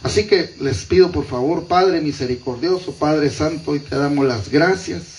Así que les pido por favor, Padre misericordioso, Padre Santo, y te damos las gracias.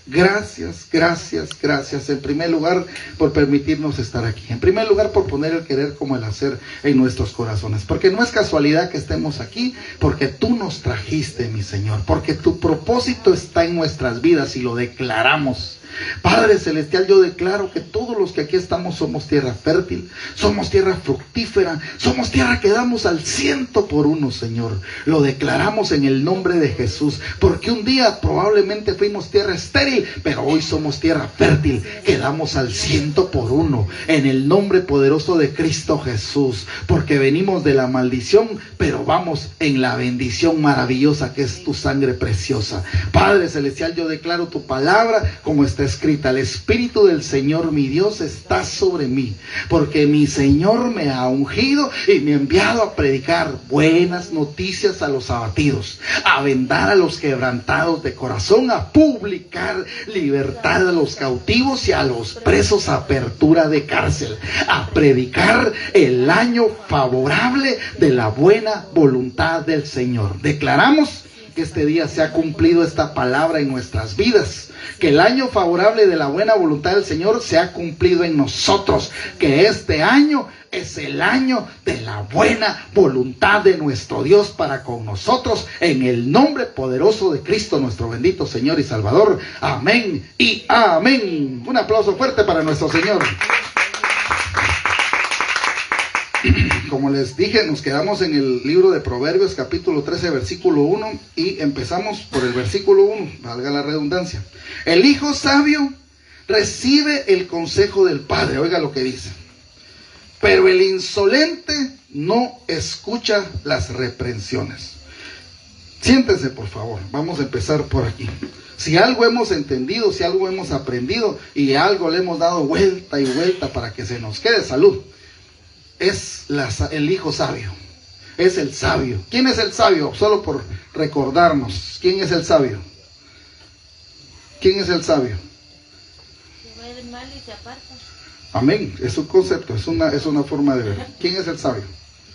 Gracias, gracias, gracias. En primer lugar, por permitirnos estar aquí. En primer lugar, por poner el querer como el hacer en nuestros corazones. Porque no es casualidad que estemos aquí, porque tú nos trajiste, mi Señor. Porque tu propósito está en nuestras vidas y lo declaramos. Padre Celestial, yo declaro que todos los que aquí estamos somos tierra fértil, somos tierra fructífera, somos tierra que damos al 100%, Señor. Lo declaramos en el nombre de Jesús, porque un día probablemente fuimos tierra estéril, pero hoy somos tierra fértil, que damos al 100%, en el nombre poderoso de Cristo Jesús, porque venimos de la maldición, pero vamos en la bendición maravillosa que es tu sangre preciosa. Padre Celestial, yo declaro tu palabra como está escrita: el Espíritu del Señor mi Dios está sobre mí, porque mi Señor me ha ungido y me ha enviado a predicar buenas noticias a los abatidos, a vendar a los quebrantados de corazón, a publicar libertad a los cautivos y a los presos, apertura de cárcel, a predicar el año favorable de la buena voluntad del Señor. Declaramos que este día se ha cumplido esta palabra en nuestras vidas, que el año favorable de la buena voluntad del Señor se ha cumplido en nosotros, que este año es el año de la buena voluntad de nuestro Dios para con nosotros, en el nombre poderoso de Cristo, nuestro bendito Señor y Salvador. Amén y amén. Un aplauso fuerte para nuestro Señor. Como les dije, nos quedamos en el libro de Proverbios, capítulo 13, versículo 1, y empezamos por el versículo 1, valga la redundancia. El hijo sabio recibe el consejo del padre, oiga lo que dice, pero el insolente no escucha las reprensiones. Siéntense, por favor, vamos a empezar por aquí. Si algo hemos entendido, si algo hemos aprendido y algo le hemos dado vuelta y vuelta para que se nos quede, salud, es el hijo sabio, es el sabio. ¿Quién es el sabio? Solo por recordarnos, ¿quién es el sabio? ¿Quién es el sabio? Que ve el mal y se aparta. Amén, es un concepto, es una forma de ver. ¿Quién es el sabio?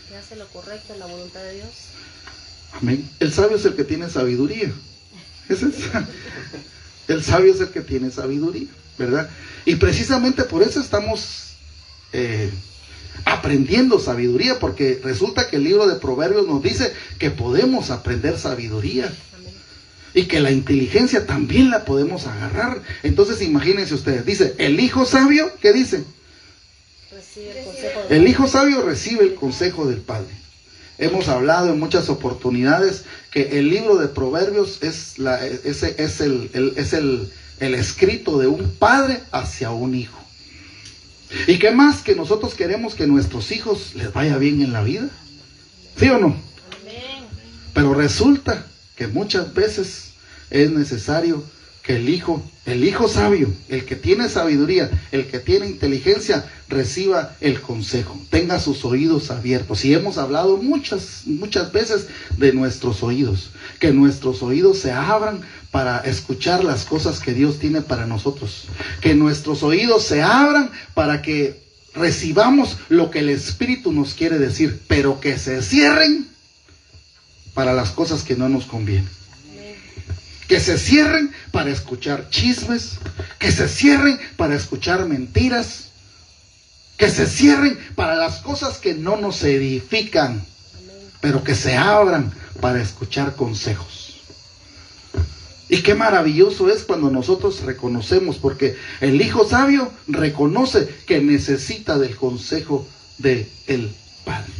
Que hace lo correcto en la voluntad de Dios. Amén. El sabio es el que tiene sabiduría. El sabio es el que tiene sabiduría, ¿verdad? Y precisamente por eso estamos aprendiendo sabiduría, porque resulta que el libro de Proverbios nos dice que podemos aprender sabiduría. Amén. Y que la inteligencia también la podemos agarrar. Entonces imagínense ustedes, dice, el hijo sabio, ¿qué dice? Recibe el consejo del El hijo sabio recibe el consejo del padre. Hemos hablado en muchas oportunidades que el libro de Proverbios es el escrito de un padre hacia un hijo. ¿Y qué más que nosotros queremos? Que nuestros hijos les vaya bien en la vida, ¿sí o no? Amén. Pero resulta que muchas veces es necesario que el hijo sabio, el que tiene sabiduría, el que tiene inteligencia, reciba el consejo, tenga sus oídos abiertos. Y hemos hablado muchas veces de nuestros oídos, que nuestros oídos se abran para escuchar las cosas que Dios tiene para nosotros, que nuestros oídos se abran para que recibamos lo que el Espíritu nos quiere decir, pero que se cierren para las cosas que no nos convienen. Que se cierren para escuchar chismes, que se cierren para escuchar mentiras, que se cierren para las cosas que no nos edifican, pero que se abran para escuchar consejos. Y qué maravilloso es cuando nosotros reconocemos, porque el hijo sabio reconoce que necesita del consejo del Padre.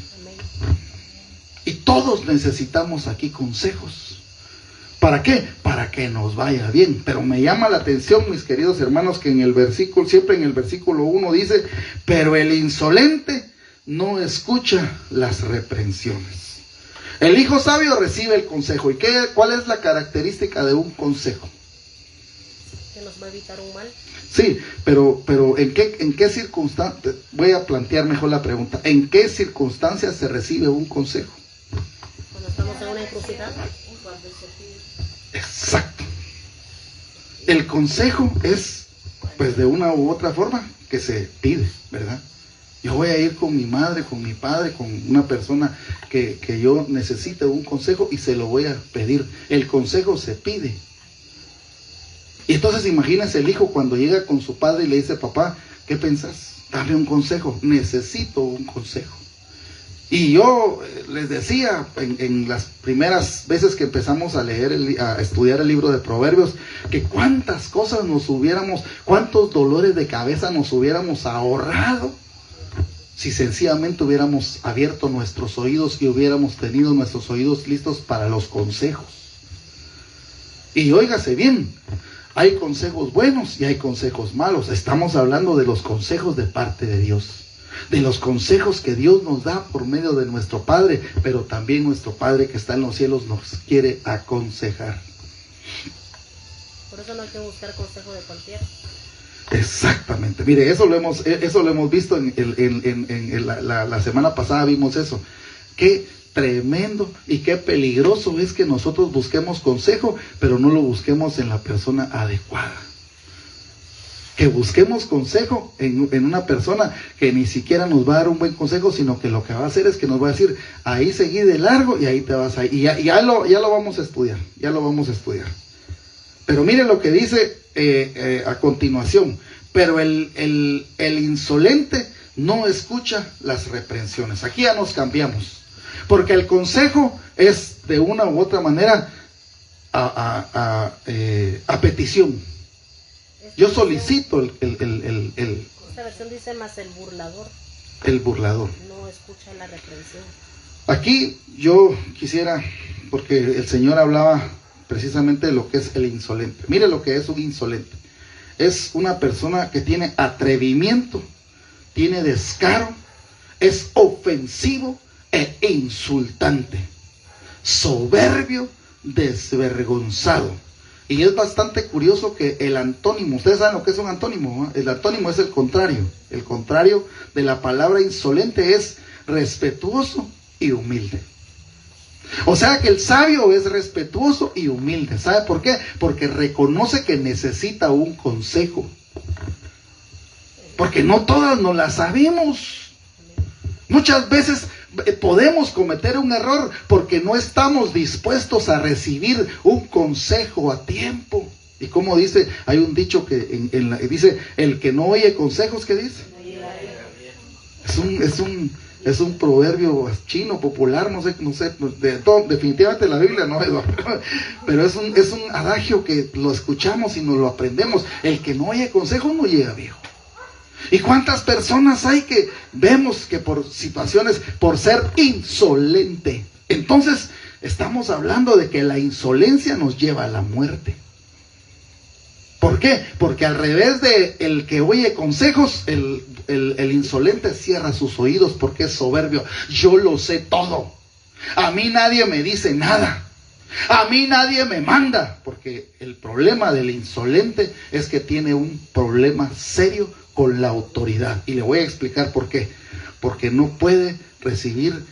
Y todos necesitamos aquí consejos. ¿Para qué? Para que nos vaya bien. Pero me llama la atención, mis queridos hermanos, que en el versículo, siempre en el versículo 1 dice, pero el insolente no escucha las reprensiones. El hijo sabio recibe el consejo. ¿Y cuál es la característica de un consejo? Que nos va a evitar un mal. Sí, pero ¿en qué circunstancias? Voy a plantear mejor la pregunta. ¿En qué circunstancias se recibe un consejo? Cuando estamos en una encrucijada. Exacto. El consejo es, pues de una u otra forma, que se pide, ¿verdad? Yo voy a ir con mi madre, con mi padre, con una persona que yo necesite un consejo y se lo voy a pedir. El consejo se pide. Y entonces imagínense el hijo cuando llega con su padre y le dice, papá, ¿qué pensás? Dame un consejo, necesito un consejo. Y yo les decía en las primeras veces que empezamos a leer, a estudiar el libro de Proverbios, que cuántas cosas cuántos dolores de cabeza nos hubiéramos ahorrado si sencillamente hubiéramos abierto nuestros oídos y hubiéramos tenido nuestros oídos listos para los consejos. Y óigase bien, hay consejos buenos y hay consejos malos. Estamos hablando de los consejos de parte de Dios, de los consejos que Dios nos da por medio de nuestro Padre, pero también nuestro Padre que está en los cielos nos quiere aconsejar. Por eso no hay que buscar consejo de cualquiera. Exactamente, mire, eso lo hemos visto la semana pasada, vimos eso. Qué tremendo y qué peligroso es que nosotros busquemos consejo, pero no lo busquemos en la persona adecuada. Que busquemos consejo en una persona que ni siquiera nos va a dar un buen consejo, sino que lo que va a hacer es que nos va a decir, ahí seguí de largo y ahí te vas a ir. Y ya lo vamos a estudiar, Pero mire lo que dice a continuación. Pero el insolente no escucha las reprensiones. Aquí ya nos cambiamos. Porque el consejo es de una u otra manera a petición. Yo solicito Esta versión dice más el burlador. El burlador. No escucha la reprensión. Aquí yo quisiera, porque el Señor hablaba precisamente de lo que es el insolente. Mire lo que es un insolente. Es una persona que tiene atrevimiento, tiene descaro, es ofensivo e insultante, soberbio, desvergonzado. Y es bastante curioso que el antónimo, ustedes saben lo que es un antónimo, ¿no? El antónimo es el contrario. El contrario de la palabra insolente es respetuoso y humilde. O sea que el sabio es respetuoso y humilde. ¿Sabe por qué? Porque reconoce que necesita un consejo. Porque no todas nos la sabemos. Muchas veces podemos cometer un error porque no estamos dispuestos a recibir un consejo a tiempo. Y como dice, hay un dicho que dice, el que no oye consejos, ¿qué dice? Es un proverbio chino popular, no sé, definitivamente la Biblia no es, pero es un adagio que lo escuchamos y nos lo aprendemos. El que no oye consejo no llega viejo. ¿Y cuántas personas hay que vemos que por situaciones, por ser insolente? Entonces, estamos hablando de que la insolencia nos lleva a la muerte. ¿Por qué? Porque al revés de el que oye consejos, el insolente cierra sus oídos porque es soberbio. Yo lo sé todo. A mí nadie me dice nada. A mí nadie me manda. Porque el problema del insolente es que tiene un problema serio con la autoridad. Y le voy a explicar por qué. Porque no puede recibir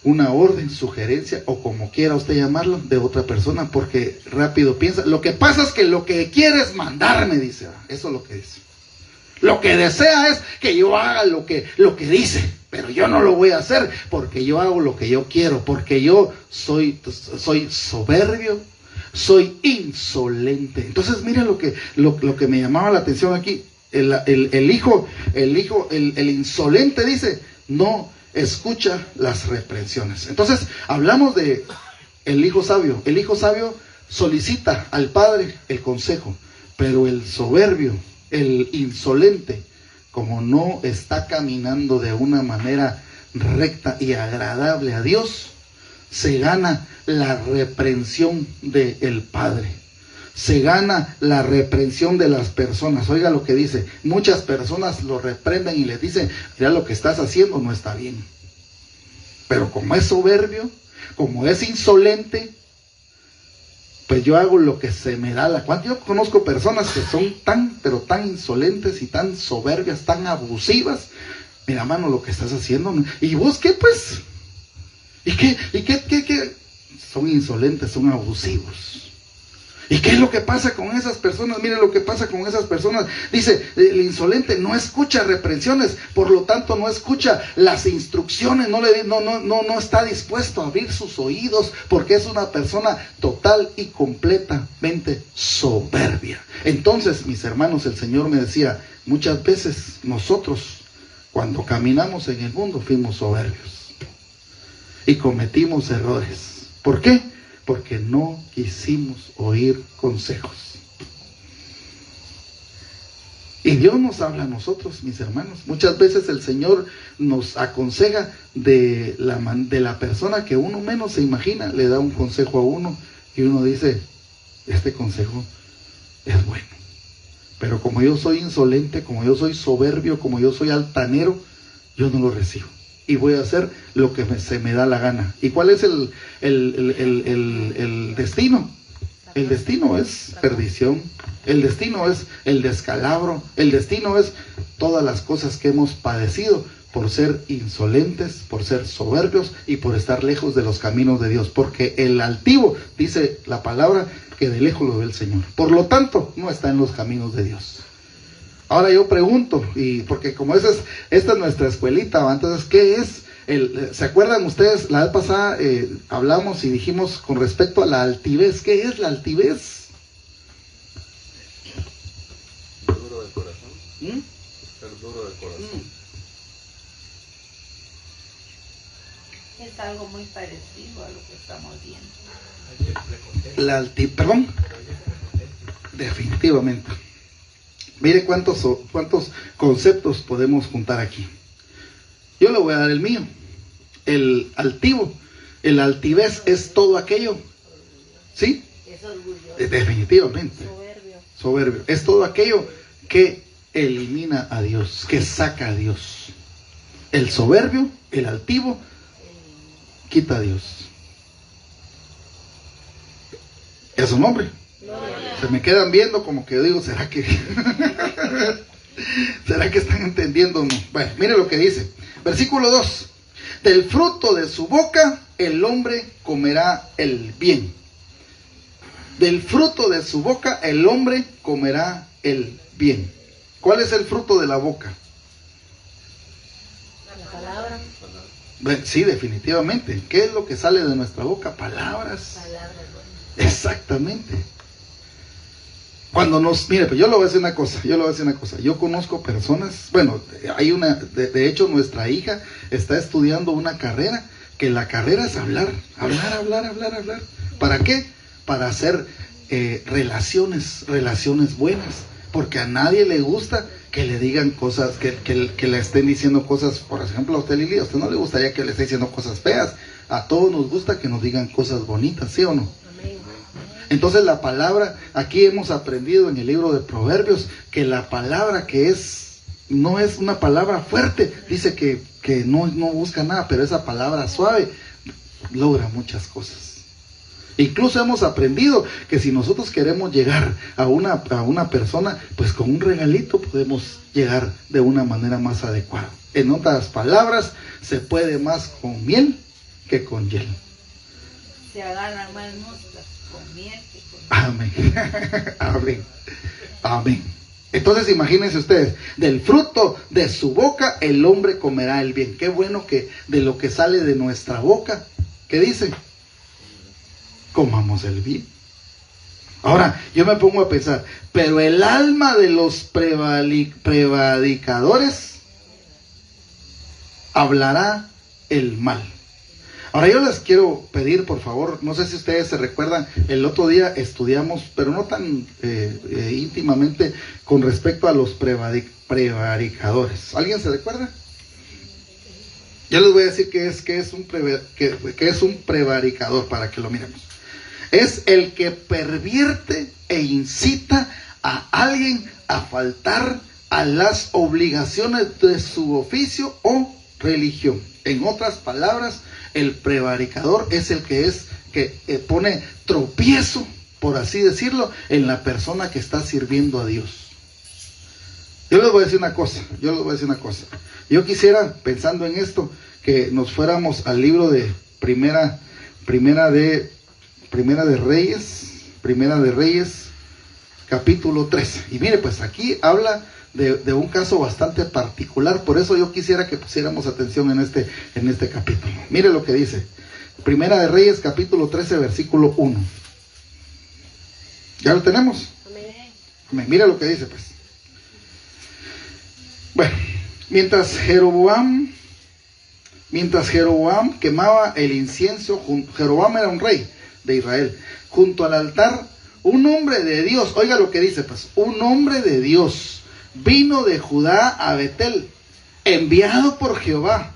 una orden, sugerencia o como quiera usted llamarlo de otra persona, porque rápido piensa, lo que pasa es que lo que quiere es mandarme, dice. Eso es lo que dice. Lo que desea es que yo haga lo que dice, pero yo no lo voy a hacer porque yo hago lo que yo quiero, porque yo soy soberbio, soy insolente. Entonces mire lo que me llamaba la atención aquí. El insolente dice, no escucha las reprensiones. Entonces hablamos de el hijo sabio. El hijo sabio solicita al padre el consejo, pero el soberbio, el insolente, como no está caminando de una manera recta y agradable a Dios, se gana la reprensión del padre, se gana la reprensión de las personas. Oiga lo que dice, muchas personas lo reprenden y les dicen, mira, lo que estás haciendo no está bien. Pero como es soberbio, como es insolente, pues yo hago lo que se me da la cuenta. Yo conozco personas que son pero tan insolentes y tan soberbias, tan abusivas. Mira, mano, lo que estás haciendo. ¿Y vos qué, pues? ¿Y qué? Son insolentes, son abusivos. ¿Y qué es lo que pasa con esas personas? Mire lo que pasa con esas personas. Dice, el insolente no escucha reprensiones, por lo tanto no escucha las instrucciones, no está dispuesto a abrir sus oídos, porque es una persona total y completamente soberbia. Entonces, mis hermanos, el Señor me decía, muchas veces nosotros, cuando caminamos en el mundo, fuimos soberbios y cometimos errores. ¿Por qué? Porque no quisimos oír consejos. Y Dios nos habla a nosotros, mis hermanos. Muchas veces el Señor nos aconseja de la persona que uno menos se imagina. Le da un consejo a uno y uno dice, este consejo es bueno. Pero como yo soy insolente, como yo soy soberbio, como yo soy altanero, yo no lo recibo. Y voy a hacer lo que se me da la gana. ¿Y cuál es el destino? El destino es perdición. El destino es el descalabro. El destino es todas las cosas que hemos padecido por ser insolentes, por ser soberbios y por estar lejos de los caminos de Dios. Porque el altivo, dice la palabra, que de lejos lo ve el Señor. Por lo tanto, no está en los caminos de Dios. Ahora yo pregunto, y porque como esta es nuestra escuelita, entonces, ¿qué es? ¿Se acuerdan ustedes? La vez pasada hablamos y dijimos con respecto a la altivez. ¿Qué es la altivez? Duro de corazón. Ser duro de corazón. Es algo muy parecido a lo que estamos viendo. ¿Perdón? Definitivamente. Mire cuántos conceptos podemos juntar aquí. Yo le voy a dar el mío. El altivo, el altivez es todo aquello. ¿Sí? Es orgulloso. Definitivamente. Soberbio. Es todo aquello que elimina a Dios, que saca a Dios. El soberbio, el altivo, quita a Dios. Es su nombre. Se me quedan viendo como que yo digo, ¿será que están entendiendo o no? Bueno, mire lo que dice. Versículo 2. Del fruto de su boca el hombre comerá el bien. Del fruto de su boca el hombre comerá el bien. ¿Cuál es el fruto de la boca? La palabra. Sí, definitivamente. ¿Qué es lo que sale de nuestra boca? Palabras. Exactamente. Cuando mire, pues yo le voy a decir una cosa, yo conozco personas, bueno, hay de hecho nuestra hija está estudiando una carrera, que la carrera es hablar. ¿Para qué? Para hacer relaciones buenas, porque a nadie le gusta que le digan cosas, que le estén diciendo cosas. Por ejemplo, a usted, Lili, a usted no le gustaría que le esté diciendo cosas feas, a todos nos gusta que nos digan cosas bonitas, ¿sí o no? Entonces la palabra, aquí hemos aprendido en el libro de Proverbios que la palabra no es una palabra fuerte, dice que no busca nada, pero esa palabra suave logra muchas cosas. Incluso hemos aprendido que si nosotros queremos llegar a una persona, pues con un regalito podemos llegar de una manera más adecuada. En otras palabras, se puede más con miel que con hiel. Se agarran más moscas con miel que con Amén. Amén. Entonces imagínense ustedes, del fruto de su boca el hombre comerá el bien. Qué bueno que de lo que sale de nuestra boca, ¿qué dice? Comamos el bien. Ahora, yo me pongo a pensar, pero el alma de los prevaricadores hablará el mal. Ahora yo les quiero pedir, por favor, no sé si ustedes se recuerdan, el otro día estudiamos, pero no tan íntimamente, con respecto a los prevaricadores. ¿Alguien se recuerda? Yo les voy a decir que es un prevaricador, para que lo miremos. Es el que pervierte e incita a alguien a faltar a las obligaciones de su oficio o religión. En otras palabras, el prevaricador es el que pone tropiezo, por así decirlo, en la persona que está sirviendo a Dios. Yo les voy a decir una cosa. Yo quisiera, pensando en esto, que nos fuéramos al libro de Primera de Reyes, Primera de Reyes, capítulo 13. Y mire, pues aquí habla de un caso bastante particular, por eso yo quisiera que pusiéramos atención en este capítulo. Mire lo que dice. Primera de Reyes, capítulo 13, versículo 1. ¿Ya lo tenemos? Amén. Mire lo que dice, pues. Bueno, mientras Jeroboam quemaba el incienso, Jeroboam era un rey de Israel, junto al altar, un hombre de Dios, oiga lo que dice, pues, un hombre de Dios vino de Judá a Betel, enviado por Jehová.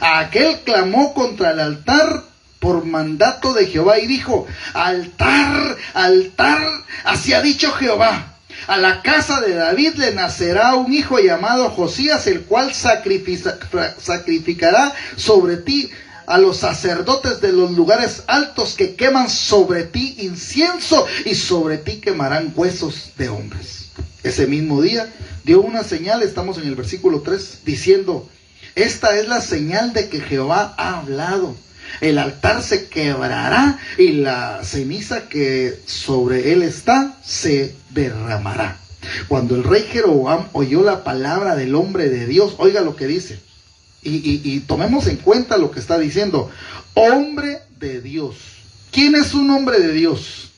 Aquel clamó contra el altar por mandato de Jehová y dijo: altar, altar, así ha dicho Jehová. A la casa de David le nacerá un hijo llamado Josías, el cual sacrificará sobre ti a los sacerdotes de los lugares altos que queman sobre ti incienso, y sobre ti quemarán huesos de hombres. Ese mismo día dio una señal, estamos en el versículo 3, diciendo: esta es la señal de que Jehová ha hablado. El altar se quebrará y la ceniza que sobre él está se derramará. Cuando el rey Jeroboam oyó la palabra del hombre de Dios, oiga lo que dice, y tomemos en cuenta lo que está diciendo. Hombre de Dios. ¿Quién es un hombre de Dios?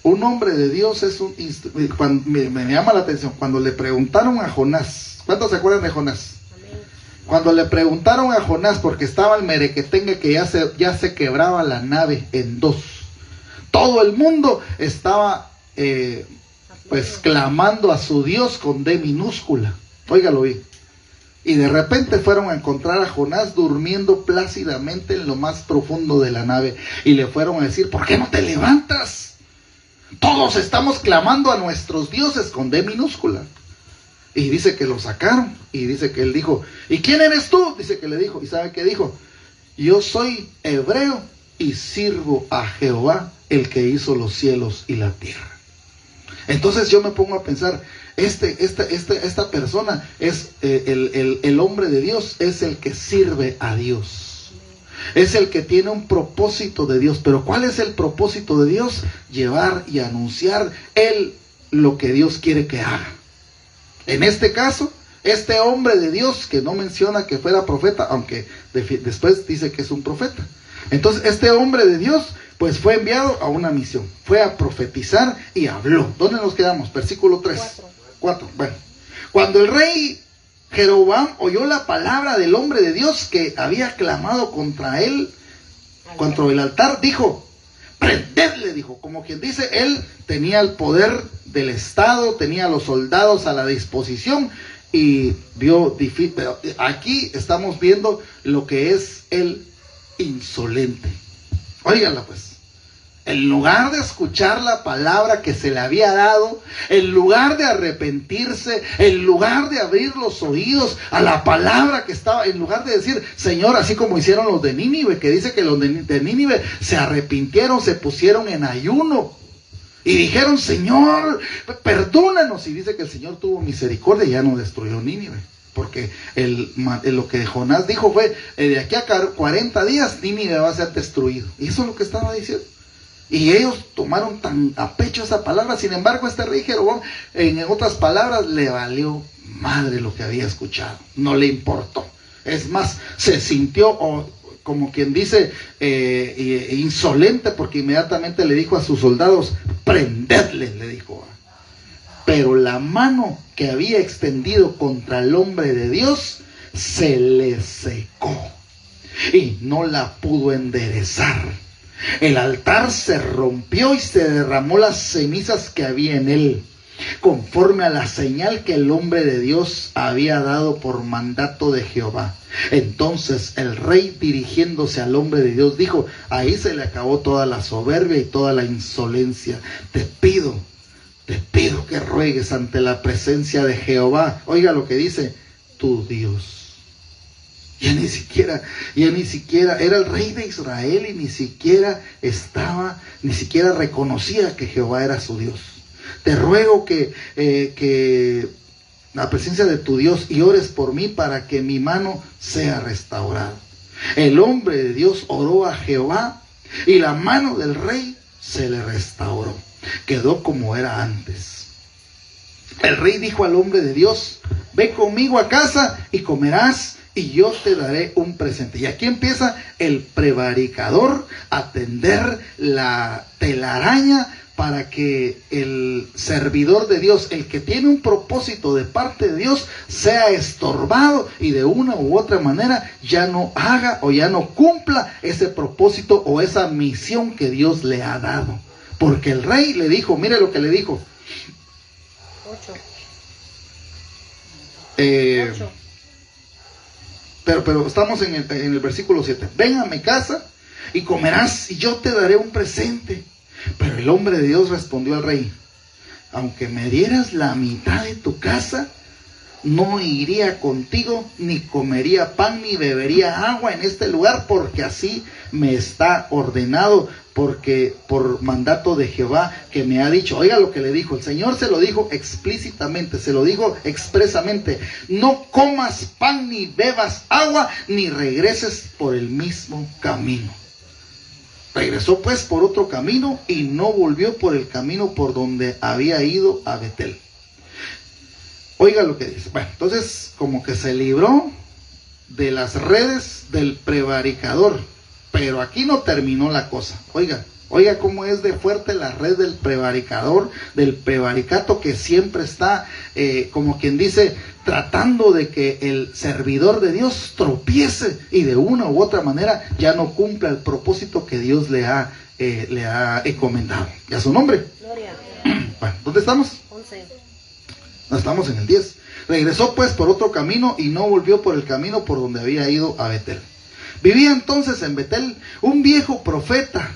Un hombre de Dios es un... Me llama la atención, cuando le preguntaron a Jonás, ¿cuántos se acuerdan de Jonás? Cuando le preguntaron a Jonás, porque estaba el merequetengue que ya se quebraba la nave en dos. Todo el mundo estaba pues clamando a su Dios con D minúscula. Óigalo bien. Y de repente fueron a encontrar a Jonás durmiendo plácidamente en lo más profundo de la nave. Y le fueron a decir: ¿por qué no te levantas? Todos estamos clamando a nuestros dioses con D minúscula. Y dice que lo sacaron, y dice que él dijo: ¿y quién eres tú? Dice que le dijo, ¿y sabe qué dijo? Yo soy hebreo y sirvo a Jehová, el que hizo los cielos y la tierra. Entonces yo me pongo a pensar, esta persona es el hombre de Dios, es el que sirve a Dios. Es el que tiene un propósito de Dios. Pero ¿cuál es el propósito de Dios? Llevar y anunciar lo que Dios quiere que haga. En este caso, este hombre de Dios, que no menciona que fuera profeta, aunque después dice que es un profeta. Entonces, este hombre de Dios, pues fue enviado a una misión. Fue a profetizar y habló. ¿Dónde nos quedamos? Versículo 3. 4. Bueno, cuando el rey Jeroboam oyó la palabra del hombre de Dios que había clamado contra él, contra el altar, dijo: prenderle, dijo. Como quien dice, él tenía el poder del Estado, tenía a los soldados a la disposición, y vio difícil. Aquí estamos viendo lo que es el insolente. Óigala pues. En lugar de escuchar la palabra que se le había dado, en lugar de arrepentirse, en lugar de abrir los oídos a la palabra que estaba, en lugar de decir: Señor, así como hicieron los de Nínive, que dice que los de Nínive se arrepintieron, se pusieron en ayuno y dijeron: Señor, perdónanos. Y dice que el Señor tuvo misericordia y ya no destruyó Nínive. Porque lo que Jonás dijo fue: de aquí a 40 días Nínive va a ser destruido. Y eso es lo que estaba diciendo. Y ellos tomaron tan a pecho esa palabra. Sin embargo, este rey Jeroboam, en otras palabras, le valió madre lo que había escuchado. No le importó. Es más, se sintió, como quien dice, insolente, porque inmediatamente le dijo a sus soldados: prendedle, le dijo. Pero la mano que había extendido contra el hombre de Dios se le secó y no la pudo enderezar. El altar se rompió y se derramó las cenizas que había en él, conforme a la señal que el hombre de Dios había dado por mandato de Jehová. Entonces el rey, dirigiéndose al hombre de Dios, dijo: ahí se le acabó toda la soberbia y toda la insolencia. Te pido que ruegues ante la presencia de Jehová. Oiga lo que dice: tu Dios. Ya ni siquiera era el rey de Israel, y ni siquiera reconocía que Jehová era su Dios. Te ruego que la presencia de tu Dios, y ores por mí para que mi mano sea restaurada. El hombre de Dios oró a Jehová, y la mano del rey se le restauró. Quedó como era antes. El rey dijo al hombre de Dios: ve conmigo a casa y comerás, y yo te daré un presente. Y aquí empieza el prevaricador a tender la telaraña para que el servidor de Dios, el que tiene un propósito de parte de Dios, sea estorbado y de una u otra manera ya no haga o ya no cumpla ese propósito o esa misión que Dios le ha dado. Porque el rey le dijo, mire lo que le dijo. 8. Pero estamos en el versículo 7. Ven a mi casa y comerás, y yo te daré un presente. Pero el hombre de Dios respondió al rey: aunque me dieras la mitad de tu casa, no iría contigo, ni comería pan, ni bebería agua en este lugar, porque así me está ordenado, porque por mandato de Jehová que me ha dicho. Oiga lo que le dijo, el Señor se lo dijo explícitamente, se lo dijo expresamente: no comas pan, ni bebas agua, ni regreses por el mismo camino. Regresó pues por otro camino y no volvió por el camino por donde había ido a Betel. Oiga lo que dice. Bueno, entonces como que se libró de las redes del prevaricador. Pero aquí no terminó la cosa. Oiga cómo es de fuerte la red del prevaricador, del prevaricato, que siempre está, como quien dice, tratando de que el servidor de Dios tropiece y de una u otra manera ya no cumpla el propósito que Dios le ha encomendado. ¿Y a su nombre? Gloria. Bueno, ¿dónde estamos? 11. No, estamos en el 10. Regresó pues por otro camino y no volvió por el camino por donde había ido a Betel. Vivía entonces en Betel un viejo profeta.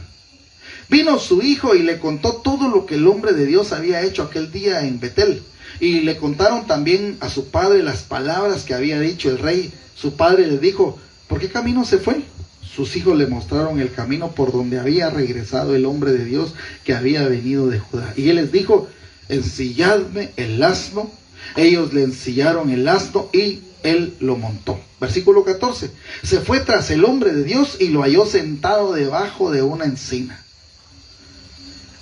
Vino su hijo y le contó todo lo que el hombre de Dios había hecho aquel día en Betel. Y le contaron también a su padre las palabras que había dicho el rey. Su padre le dijo: ¿por qué camino se fue? Sus hijos le mostraron el camino por donde había regresado el hombre de Dios que había venido de Judá. Y él les dijo: ensilladme el asno. Ellos le ensillaron el asno y él lo montó. Versículo 14. Se fue tras el hombre de Dios y lo halló sentado debajo de una encina.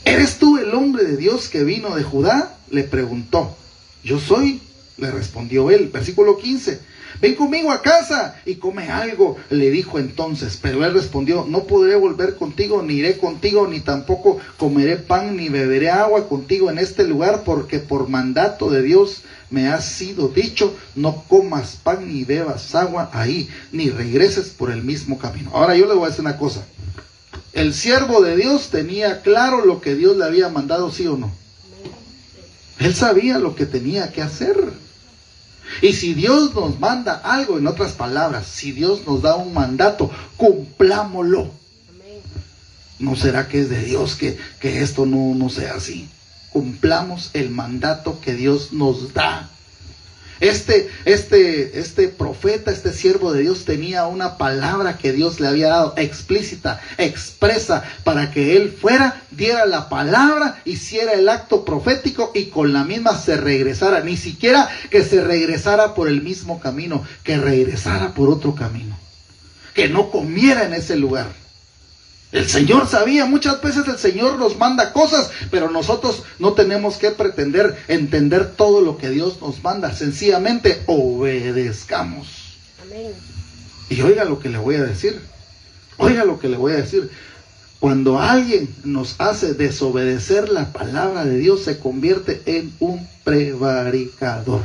¿Eres tú el hombre de Dios que vino de Judá? Le preguntó. Yo soy, le respondió él. Versículo 15. Ven conmigo a casa y come algo, le dijo entonces. Pero él respondió: no podré volver contigo, ni iré contigo, ni tampoco comeré pan, ni beberé agua contigo en este lugar, porque por mandato de Dios me ha sido dicho: no comas pan ni bebas agua ahí, ni regreses por el mismo camino. Ahora yo le voy a decir una cosa. El siervo de Dios tenía claro lo que Dios le había mandado, ¿sí o no? Él sabía lo que tenía que hacer. Y si Dios nos manda algo, en otras palabras, si Dios nos da un mandato, cumplámoslo. ¿No será que es de Dios que esto no sea así? Cumplamos el mandato que Dios nos da. Este profeta, este siervo de Dios tenía una palabra que Dios le había dado, explícita, expresa, para que él fuera, diera la palabra, hiciera el acto profético y con la misma se regresara. Ni siquiera que se regresara por el mismo camino, que regresara por otro camino, que no comiera en ese lugar. El Señor sabía, muchas veces el Señor nos manda cosas, pero nosotros no tenemos que pretender entender todo lo que Dios nos manda. Sencillamente obedezcamos. Amén. Y oiga lo que le voy a decir. Oiga lo que le voy a decir. Cuando alguien nos hace desobedecer la palabra de Dios, se convierte en un prevaricador.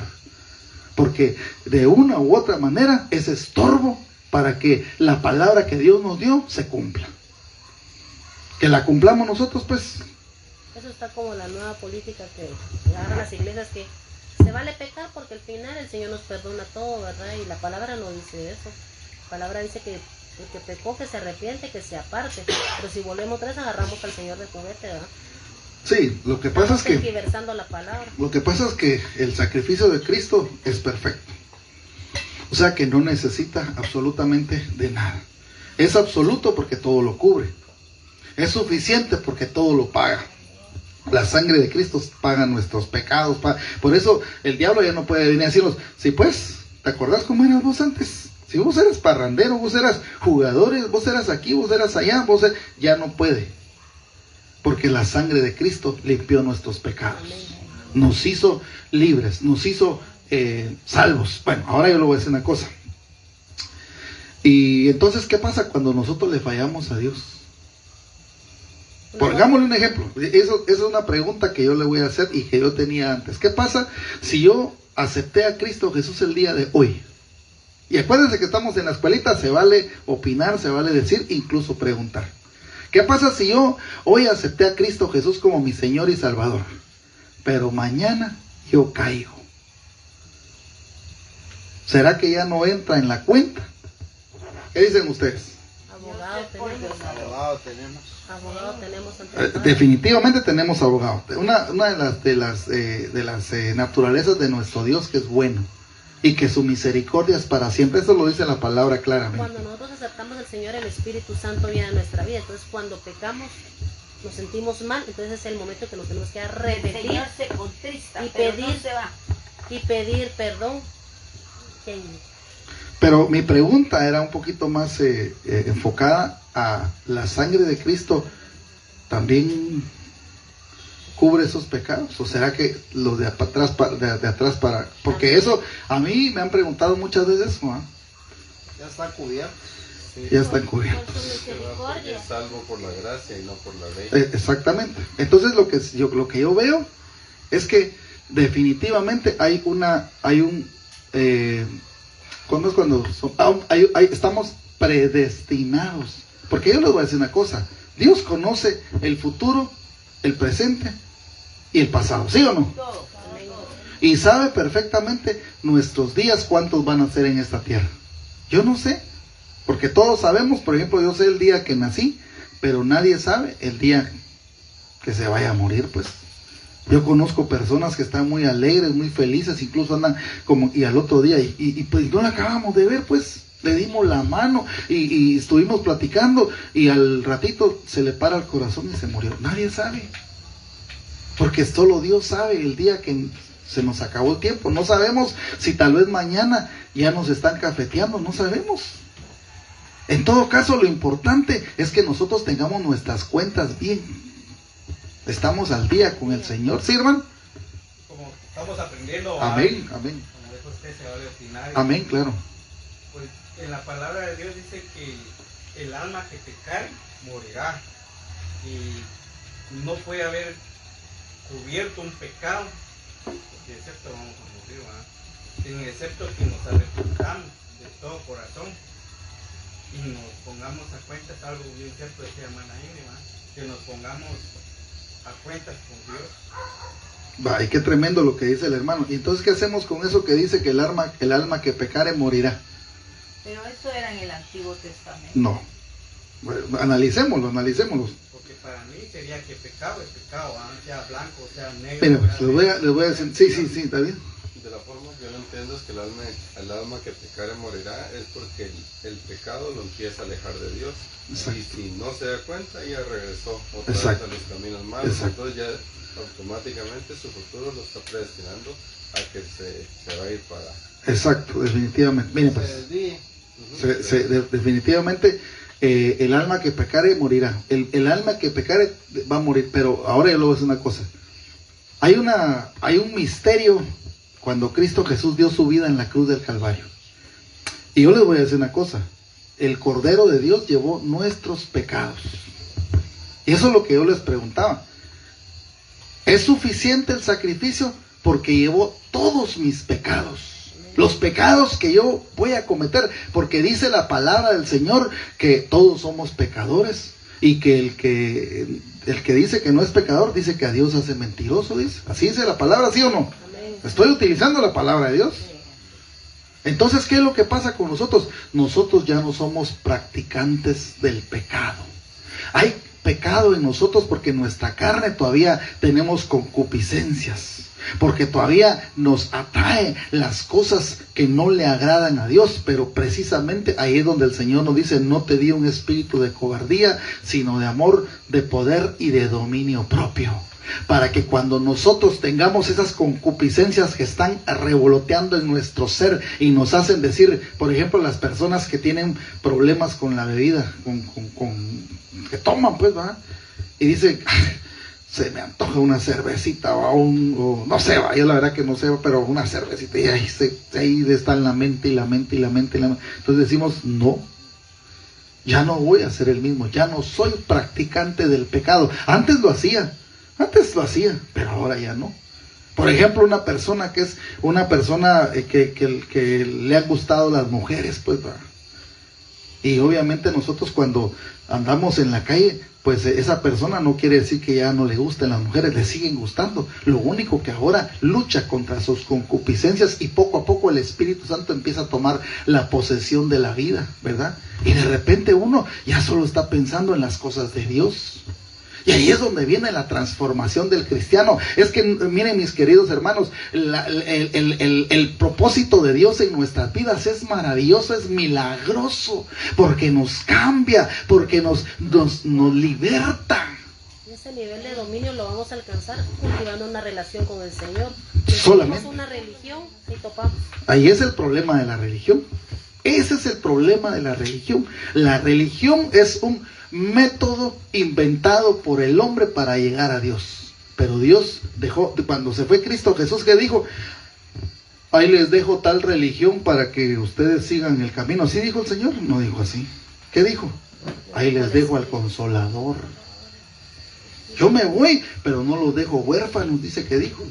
Porque de una u otra manera es estorbo para que la palabra que Dios nos dio se cumpla. Que la cumplamos nosotros, pues. Eso está como la nueva política que agarran las iglesias, que se vale pecar porque al final el Señor nos perdona todo, ¿verdad? Y la palabra no dice eso. La palabra dice que el que pecó, que se arrepiente, que se aparte. Pero si volvemos otra vez, agarramos al Señor de juguete, ¿verdad? Sí, lo que pasa es que tergiversando la palabra. Lo que pasa es que el sacrificio de Cristo es perfecto. O sea que no necesita absolutamente de nada. Es absoluto porque todo lo cubre. Es suficiente porque todo lo paga. La sangre de Cristo paga nuestros pecados. Por eso el diablo ya no puede venir a decirnos: sí, pues, ¿te acordás cómo eras vos antes? Si vos eras parrandero, vos eras jugadores, vos eras aquí, vos eras allá, ya no puede. Porque la sangre de Cristo limpió nuestros pecados. Nos hizo libres, nos hizo salvos. Bueno, ahora yo le voy a decir una cosa. Y entonces, ¿qué pasa cuando nosotros le fallamos a Dios? Pongámosle un ejemplo. Eso es una pregunta que yo le voy a hacer y que yo tenía antes. ¿Qué pasa si yo acepté a Cristo Jesús el día de hoy? Y acuérdense que estamos en la escuelita, se vale opinar, se vale decir, incluso preguntar. ¿Qué pasa si yo hoy acepté a Cristo Jesús como mi Señor y Salvador, pero mañana yo caigo? ¿Será que ya no entra en la cuenta? ¿Qué dicen ustedes? Abogado tenemos. Abogado tenemos ante el Padre. Definitivamente tenemos abogado. Una de las naturalezas de nuestro Dios, que es bueno y que su misericordia es para siempre. Eso lo dice la palabra claramente. Cuando nosotros aceptamos al Señor, el Espíritu Santo viene a nuestra vida. Entonces, cuando pecamos, nos sentimos mal. Entonces es el momento que nos tenemos que arrepentir. El Señor se contrista, y pero pedir, no se va. y pedir perdón. Pero mi pregunta era un poquito más enfocada a la sangre de Cristo. ¿También cubre esos pecados? ¿O será que los de atrás para? Porque eso, a mí me han preguntado muchas veces eso, ¿eh? Ya está cubierto. Sí, Ya están cubiertos. Con su misericordia. es salvo por la gracia y no por la ley. Exactamente. Entonces lo que yo veo es que definitivamente estamos predestinados. Porque yo les voy a decir una cosa: Dios conoce el futuro, el presente y el pasado, ¿sí o no? Todo. Y sabe perfectamente nuestros días, cuántos van a ser en esta tierra. Yo no sé, porque todos sabemos. Por ejemplo, yo sé el día que nací, pero nadie sabe el día que se vaya a morir, pues. Yo conozco personas que están muy alegres, muy felices, incluso andan como, y al otro día, y pues no la acabamos de ver, pues. Le dimos la mano y estuvimos platicando, y al ratito se le para el corazón y se murió. Nadie sabe, porque solo Dios sabe el día que se nos acabó el tiempo. No sabemos si tal vez mañana ya nos están cafeteando, no sabemos. En todo caso, lo importante es que nosotros tengamos nuestras cuentas bien. Estamos al día con el Señor, ¿sí, hermano? Como estamos aprendiendo. Amén, amén. Como dijo usted, se va a opinar. Amén, claro. Pues en la palabra de Dios dice que el alma que pecare morirá. Y no puede haber cubierto un pecado, porque excepto vamos a morir, ¿verdad? Excepto que nos arrepentamos de todo corazón y nos pongamos a cuentas, algo bien cierto decía hermana Ine, ¿verdad? Que nos pongamos a cuentas con Dios. Va, y qué tremendo lo que dice el hermano. Y entonces, ¿qué hacemos con eso que dice que el alma que pecare morirá? Pero eso era en el Antiguo Testamento. No. Bueno, analicémoslo. Porque para mí sería que pecado es pecado, sea blanco, sea negro. Mira, pues, les voy a decir, sí, está bien. De la forma que yo lo entiendo es que el alma que pecare morirá, es porque el pecado lo empieza a alejar de Dios. Exacto. Y si no se da cuenta, ya regresó otra Exacto. vez a los caminos malos. Exacto. Entonces ya automáticamente su futuro lo está predestinando a que se va a ir para... Exacto, definitivamente. Miren, pues, definitivamente el alma que pecare morirá. El alma que pecare va a morir. Pero ahora yo le voy a decir una cosa. Hay un misterio cuando Cristo Jesús dio su vida en la cruz del Calvario. Y yo les voy a decir una cosa: el Cordero de Dios llevó nuestros pecados. Y eso es lo que yo les preguntaba. ¿Es suficiente el sacrificio? Porque llevó todos mis pecados, los pecados que yo voy a cometer, porque dice la palabra del Señor que todos somos pecadores, y que el que dice que no es pecador dice que a Dios hace mentiroso, dice. Así dice la palabra, ¿sí o no? Amén. Estoy utilizando la palabra de Dios. Entonces, ¿qué es lo que pasa con nosotros? Nosotros ya no somos practicantes del pecado. Hay pecado en nosotros porque en nuestra carne todavía tenemos concupiscencias. porque todavía nos atrae las cosas que no le agradan a Dios, pero precisamente ahí es donde el Señor nos dice: no te di un espíritu de cobardía, sino de amor, de poder y de dominio propio. Para que cuando nosotros tengamos esas concupiscencias que están revoloteando en nuestro ser y nos hacen decir, por ejemplo, las personas que tienen problemas con la bebida, que toman, pues, ¿verdad? Y dicen: se me antoja una cervecita o no sé, yo la verdad que no sé, pero una cervecita, y ahí está en la mente y la mente y la mente y la mente. Entonces decimos: no, ya no voy a ser el mismo, ya no soy practicante del pecado. Antes lo hacía, pero ahora ya no. Por ejemplo, una persona que es una persona que le han gustado las mujeres, pues, ¿verdad? Y obviamente nosotros cuando andamos en la calle, pues esa persona no quiere decir que ya no le gusten las mujeres, le siguen gustando. Lo único que ahora lucha contra sus concupiscencias, y poco a poco el Espíritu Santo empieza a tomar la posesión de la vida, ¿verdad? Y de repente uno ya solo está pensando en las cosas de Dios. Y ahí es donde viene la transformación del cristiano. Es que, miren, mis queridos hermanos, el propósito de Dios en nuestras vidas es maravilloso, es milagroso, porque nos cambia, porque nos liberta. Ese nivel de dominio lo vamos a alcanzar cultivando una relación con el Señor. Solamente. Si una religión, y topamos. Ahí es el problema de la religión. Ese es el problema de la religión. La religión es un método inventado por el hombre para llegar a Dios. Pero Dios dejó, cuando se fue Cristo Jesús, ¿qué dijo? Ahí les dejo tal religión para que ustedes sigan el camino. ¿Así dijo el Señor? No dijo así. ¿Qué dijo? Ahí les dejo al Consolador. Yo me voy, pero no los dejo huérfanos, dice que dijo.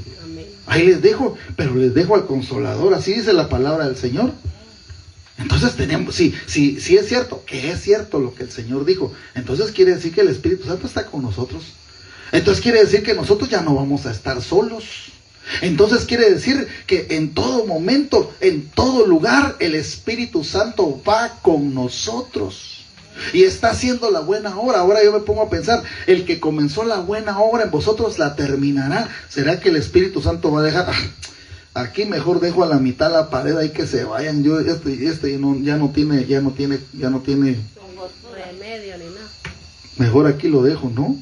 Ahí les dejo, pero les dejo al Consolador. Así dice la palabra del Señor. Entonces tenemos, si es cierto, que es cierto lo que el Señor dijo, entonces quiere decir que el Espíritu Santo está con nosotros. Entonces quiere decir que nosotros ya no vamos a estar solos. Entonces quiere decir que en todo momento, en todo lugar, el Espíritu Santo va con nosotros. Y está haciendo la buena obra. Ahora yo me pongo a pensar, el que comenzó la buena obra en vosotros la terminará. ¿Será que el Espíritu Santo va a dejar? Aquí mejor dejo a la mitad la pared, ahí que se vayan. Yo ya no tiene remedio ni nada. Mejor aquí lo dejo, ¿no?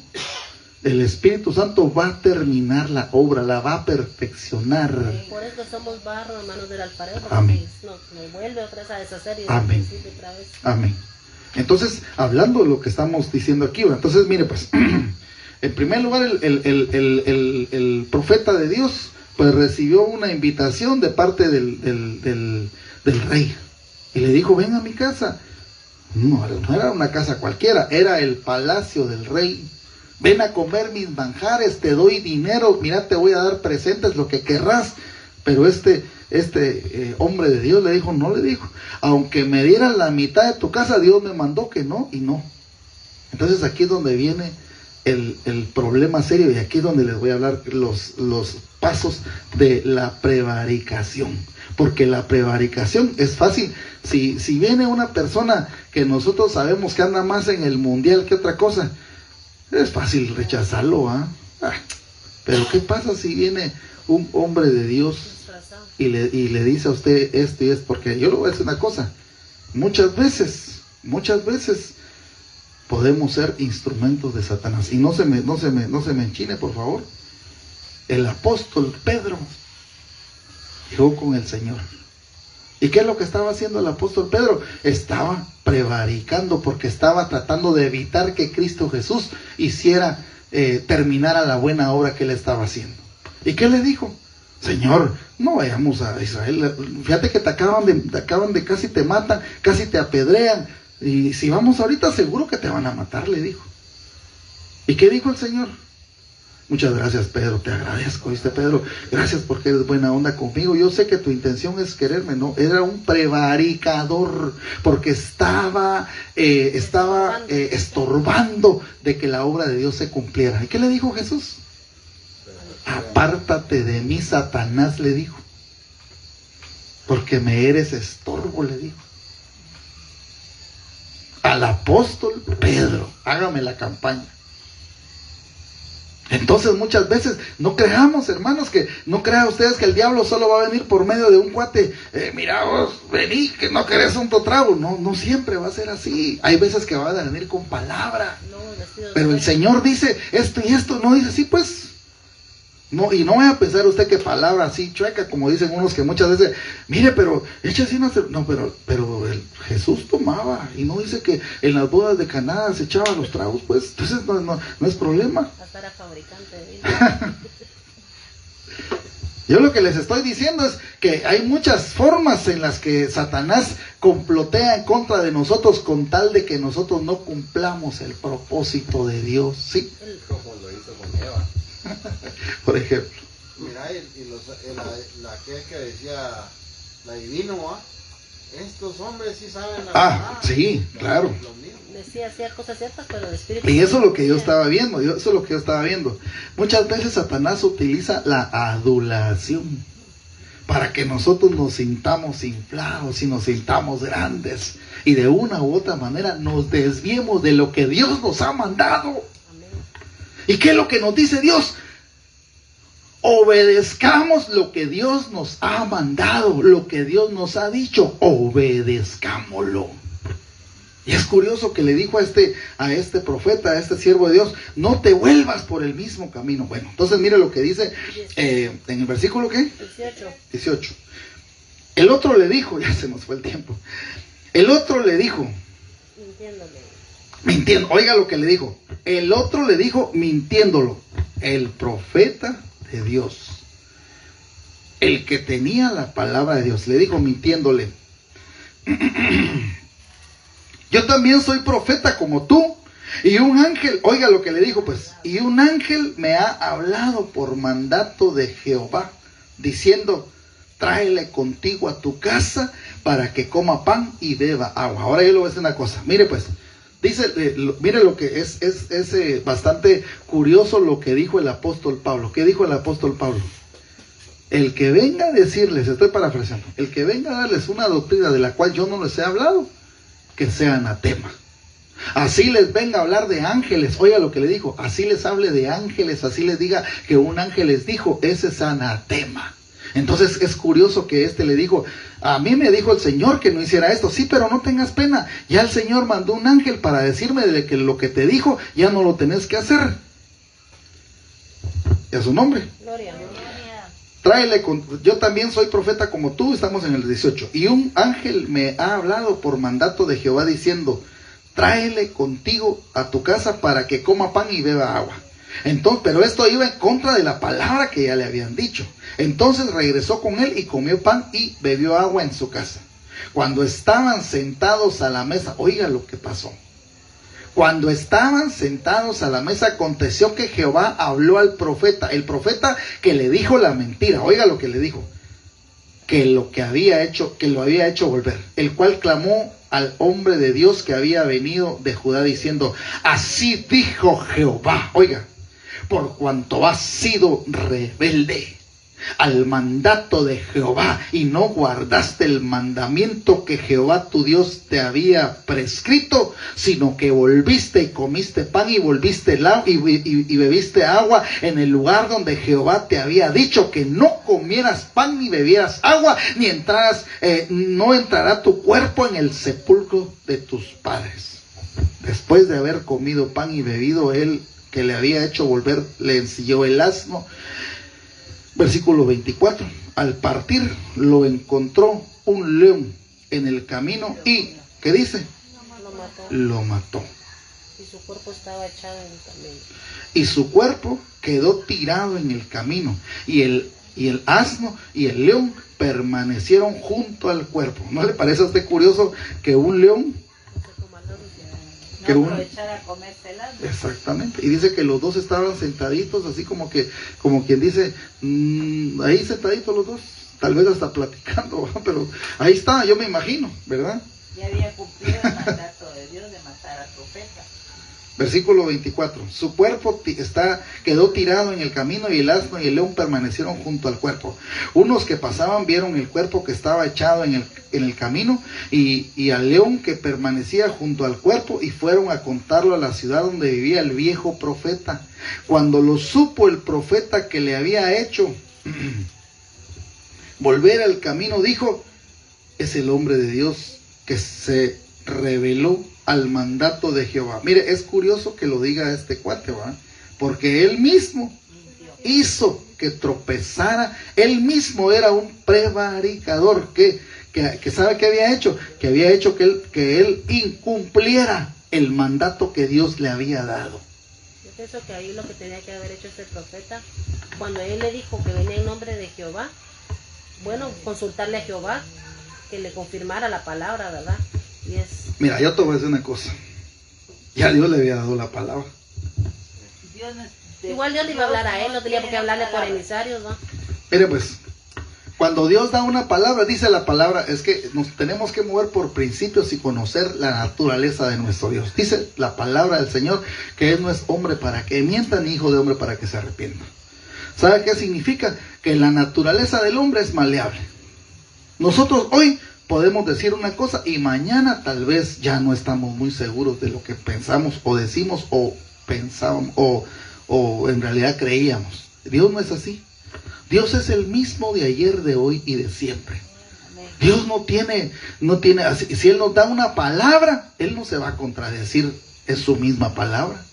El Espíritu Santo va a terminar la obra, la va a perfeccionar. Por eso somos barro, hermanos del alfarero. Amén. Nos vuelve otra vez a deshacer y Amén. otra vez. Amén. Entonces, hablando de lo que estamos diciendo aquí, entonces mire pues, en primer lugar el profeta de Dios pues recibió una invitación de parte del rey, y le dijo: ven a mi casa. No era una casa cualquiera, era el palacio del rey. Ven a comer mis manjares, te doy dinero, mira, te voy a dar presentes, lo que querrás. Pero este hombre de Dios le dijo: no, le dijo, aunque me dieran la mitad de tu casa, Dios me mandó que no, y no. Entonces aquí es donde viene el problema serio, y aquí es donde les voy a hablar los pasos de la prevaricación. Porque la prevaricación es fácil. Si viene una persona que nosotros sabemos que anda más en el mundial que otra cosa, es fácil rechazarlo, pero ¿qué pasa si viene un hombre de Dios y le dice a usted esto y esto? Porque yo le voy a decir una cosa: muchas veces podemos ser instrumentos de Satanás. Y no se me enchine, por favor. El apóstol Pedro llegó con el Señor. ¿Y qué es lo que estaba haciendo el apóstol Pedro? Estaba prevaricando, porque estaba tratando de evitar que Cristo Jesús terminara la buena obra que él estaba haciendo. ¿Y qué le dijo? Señor, no vayamos a Israel. Fíjate que te acaban de casi te matan, casi te apedrean. Y si vamos ahorita, seguro que te van a matar, le dijo. ¿Y qué dijo el Señor? Muchas gracias, Pedro, te agradezco, ¿viste, Pedro? Gracias porque eres buena onda conmigo. Yo sé que tu intención es quererme, ¿no? Era un prevaricador, porque estaba estorbando de que la obra de Dios se cumpliera. ¿Y qué le dijo Jesús? Apártate de mí, Satanás, le dijo, porque me eres estorbo, le dijo. Al apóstol Pedro, hágame la campaña. Entonces muchas veces no creamos, hermanos, que no crean ustedes que el diablo solo va a venir por medio de un cuate. Mira vos, vení, que no querés un totrago. No, no siempre va a ser así. Hay veces que va a venir con palabra. Pero el Señor dice esto y esto, no dice, sí pues. No, y no vaya a pensar usted que palabra así chueca, como dicen unos que muchas veces, mire, pero echa así no, pero Jesús tomaba, y no dice que en las bodas de Caná se echaban los tragos, pues, entonces no es problema. Hasta era fabricante de vino. Yo lo que les estoy diciendo es que hay muchas formas en las que Satanás complotea en contra de nosotros con tal de que nosotros no cumplamos el propósito de Dios, ¿sí? Como lo hizo con Eva. Por ejemplo. Mira, la que decía, la divino, ¿va? Estos hombres sí saben la verdad. Sí, claro. Decía cosas ciertas, pero el espíritu. Y eso es lo que yo estaba viendo, Muchas veces Satanás utiliza la adulación para que nosotros nos sintamos inflados y nos sintamos grandes. Y de una u otra manera nos desviemos de lo que Dios nos ha mandado. ¿Y qué es lo que nos dice Dios? Obedezcamos lo que Dios nos ha mandado, lo que Dios nos ha dicho, obedezcámoslo. Y es curioso que le dijo a este profeta, a este siervo de Dios, no te vuelvas por el mismo camino. Bueno, entonces mire lo que dice en el versículo ¿qué? 18. El otro le dijo, ya se nos fue el tiempo. El otro le dijo, mintiendo, oiga lo que le dijo. El otro le dijo mintiéndolo. El profeta de Dios, el que tenía la palabra de Dios, le dijo mintiéndole: yo también soy profeta como tú. Y un ángel, oiga lo que le dijo pues, y un ángel me ha hablado por mandato de Jehová, diciendo: tráele contigo a tu casa para que coma pan y beba agua. Ahora yo le voy a decir una cosa, mire pues, dice, mire lo que es bastante curioso lo que dijo el apóstol Pablo. ¿Qué dijo el apóstol Pablo? El que venga a decirles, estoy parafraseando, el que venga a darles una doctrina de la cual yo no les he hablado, que sea anatema. Así les venga a hablar de ángeles, oiga lo que le dijo, así les hable de ángeles, así les diga que un ángel les dijo, ese es anatema. Entonces es curioso que le dijo: a mí me dijo el Señor que no hiciera esto. Sí, pero no tengas pena, ya el Señor mandó un ángel para decirme de que lo que te dijo ya no lo tenés que hacer. ¿Y a su nombre? Gloria. Tráele yo también soy profeta como tú. Estamos en el 18. Y un ángel me ha hablado por mandato de Jehová diciendo: tráele contigo a tu casa para que coma pan y beba agua. Entonces, pero esto iba en contra de la palabra que ya le habían dicho. Entonces regresó con él y comió pan y bebió agua en su casa. Cuando estaban sentados a la mesa, oiga lo que pasó. Cuando estaban sentados a la mesa, aconteció que Jehová habló al profeta, el profeta que le dijo la mentira. Oiga lo que le dijo: que lo había hecho volver, el cual clamó al hombre de Dios que había venido de Judá diciendo: así dijo Jehová, oiga, por cuanto has sido rebelde al mandato de Jehová y no guardaste el mandamiento que Jehová tu Dios te había prescrito, sino que volviste y comiste pan y y bebiste agua en el lugar donde Jehová te había dicho que no comieras pan ni bebieras agua, ni no entrará tu cuerpo en el sepulcro de tus padres. Después de haber comido pan y bebido, él que le había hecho volver le ensilló el asno. Versículo 24. Al partir lo encontró un león en el camino y, ¿qué dice? Lo mató. Y su cuerpo estaba echado en el camino. Y su cuerpo quedó tirado en el camino. Y el asno y el león permanecieron junto al cuerpo. ¿No le parece a usted curioso que un león... aprovechar a comerse el asno? Exactamente. Y dice que los dos estaban sentaditos, así como quien dice, ahí sentaditos los dos, tal vez hasta platicando, pero ahí está, yo me imagino, ¿verdad? Ya había cumplido el mandato de Dios de matar al profeta. Versículo 24. Su cuerpo quedó tirado en el camino, y el asno y el león permanecieron junto al cuerpo. Unos que pasaban vieron el cuerpo que estaba echado en el camino, y al león que permanecía junto al cuerpo, y fueron a contarlo a la ciudad donde vivía el viejo profeta. Cuando lo supo el profeta que le había hecho volver al camino, dijo: es el hombre de Dios que se reveló al mandato de Jehová. Mire, es curioso que lo diga este cuate, ¿va? Porque él mismo hizo que tropezara. Él mismo era un prevaricador que ¿sabe qué había hecho? Que había hecho que él incumpliera el mandato que Dios le había dado. Yo pienso que ahí lo que tenía que haber hecho este profeta, cuando él le dijo que venía en nombre de Jehová, bueno, consultarle a Jehová que le confirmara la palabra, ¿verdad? Y mira, yo te voy a decir una cosa. Ya Dios le había dado la palabra. Igual Dios le iba a hablar a él, no tenía por qué hablarle por emisarios, ¿no? Mire pues, cuando Dios da una palabra, dice la palabra, es que nos tenemos que mover por principios y conocer la naturaleza de nuestro Dios. Dice la palabra del Señor que Él no es hombre para que mienta, ni hijo de hombre para que se arrepienta. ¿Sabe qué significa? Que la naturaleza del hombre es maleable. Nosotros hoy podemos decir una cosa y mañana tal vez ya no estamos muy seguros de lo que pensamos o decimos o pensábamos o en realidad creíamos. Dios no es así. Dios es el mismo de ayer, de hoy y de siempre. Dios no tiene, si Él nos da una palabra, Él no se va a contradecir, es su misma palabra.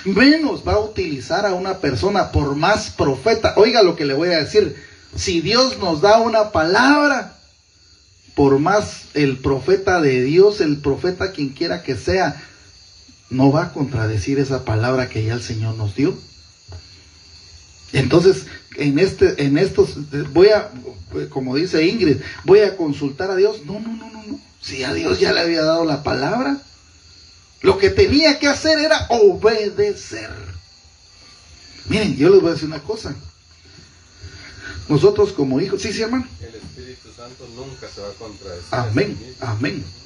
Menos va a utilizar a una persona por más profeta. Oiga lo que le voy a decir. Si Dios nos da una palabra, por más el profeta de Dios, el profeta quien quiera que sea, no va a contradecir esa palabra que ya el Señor nos dio. Entonces, en estos, como dice Ingrid, voy a consultar a Dios. No. Si a Dios ya le había dado la palabra, lo que tenía que hacer era obedecer. Miren, yo les voy a decir una cosa. Nosotros como hijos, sí, hermano. El Espíritu Santo nunca se va a contradecir.